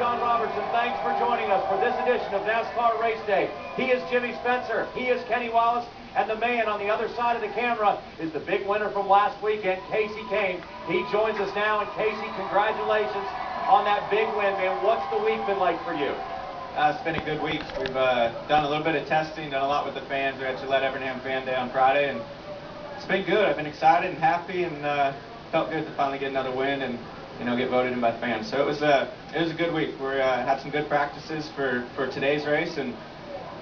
John Robertson. Thanks for joining us for this edition of NASCAR Race Day. He is Jimmy Spencer. He is Kenny Wallace. And the man on the other side of the camera is the big winner from last weekend, Kasey Kahne. He joins us now. And Kasey, congratulations on that big win, man. What's the week been like for you? It's been a good week. We've done a little bit of testing, done a lot with the fans. We actually let Evernham fan day on Friday, and it's been good. I've been excited and happy, and felt good to finally get another win and get voted in by the fans. So it was a good week. We had some good practices for today's race, and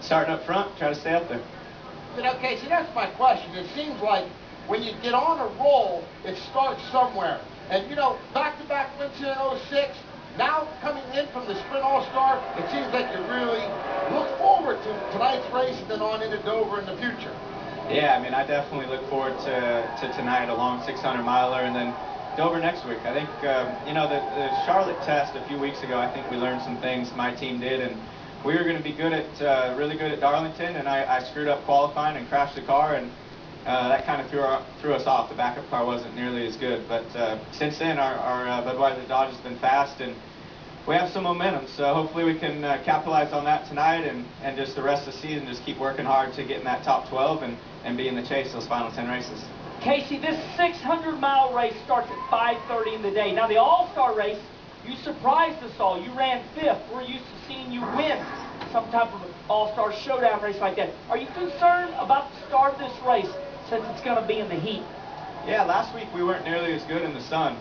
starting up front, try to stay up there. Kasey, that's my question. It seems like when you get on a roll, it starts somewhere. And back-to-back wins here in 06. Now coming in from the Sprint All-Star, it seems like you really look forward to tonight's race and then on into Dover in the future. Yeah, I mean, I definitely look forward to tonight, a long 600-miler, and then Dover next week. I think, the Charlotte test a few weeks ago, I think we learned some things, my team did, and we were going to be really good at Darlington, and I screwed up qualifying and crashed the car, and that kind of threw us off. The backup car wasn't nearly as good, but since then our Budweiser Dodge has been fast, and we have some momentum, so hopefully we can capitalize on that tonight, and just the rest of the season just keep working hard to get in that top 12 and be in the chase those final 10 races. Kasey, this 600-mile race starts at 5:30 in the day. Now the All-Star race, you surprised us all. You ran 5th. We're used to seeing you win some type of All-Star showdown race like that. Are you concerned about the start of this race since it's going to be in the heat? Yeah, last week we weren't nearly as good in the sun.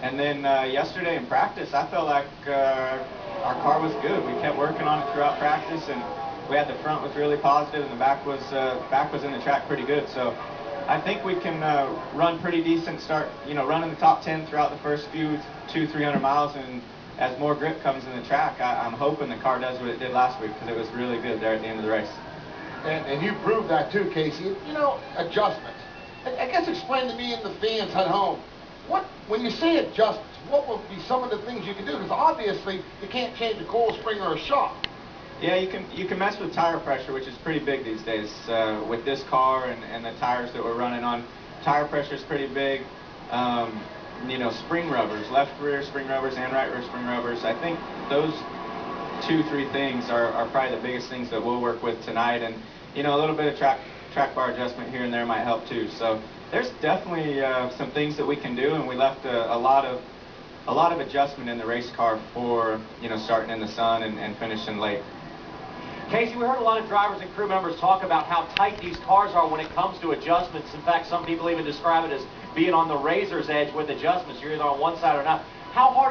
And then yesterday in practice, I felt like our car was good. We kept working on it throughout practice, and we had the front was really positive, and the back was in the track pretty good. So I think we can run pretty decent, start running the top 10 throughout the first few 200-300 miles, and as more grip comes in the track, I'm hoping the car does what it did last week, because it was really good there at the end of the race. And you proved that too, Kasey. Adjustments. I guess explain to me and the fans at home, when you say adjustments, what would be some of the things you can do? Because obviously you can't change a coil spring or a shock. Yeah, you can mess with tire pressure, which is pretty big these days with this car and the tires that we're running on. Tire pressure is pretty big. Spring rubbers, left rear spring rubbers and right rear spring rubbers. I think those 2-3 things are probably the biggest things that we'll work with tonight, and a little bit of track bar adjustment here and there might help too. So there's definitely some things that we can do, and we left a lot of adjustment in the race car for starting in the sun and finishing late. Kasey, we heard a lot of drivers and crew members talk about how tight these cars are when it comes to adjustments. In fact, some people even describe it as being on the razor's edge with adjustments. You're either on one side or not. How hard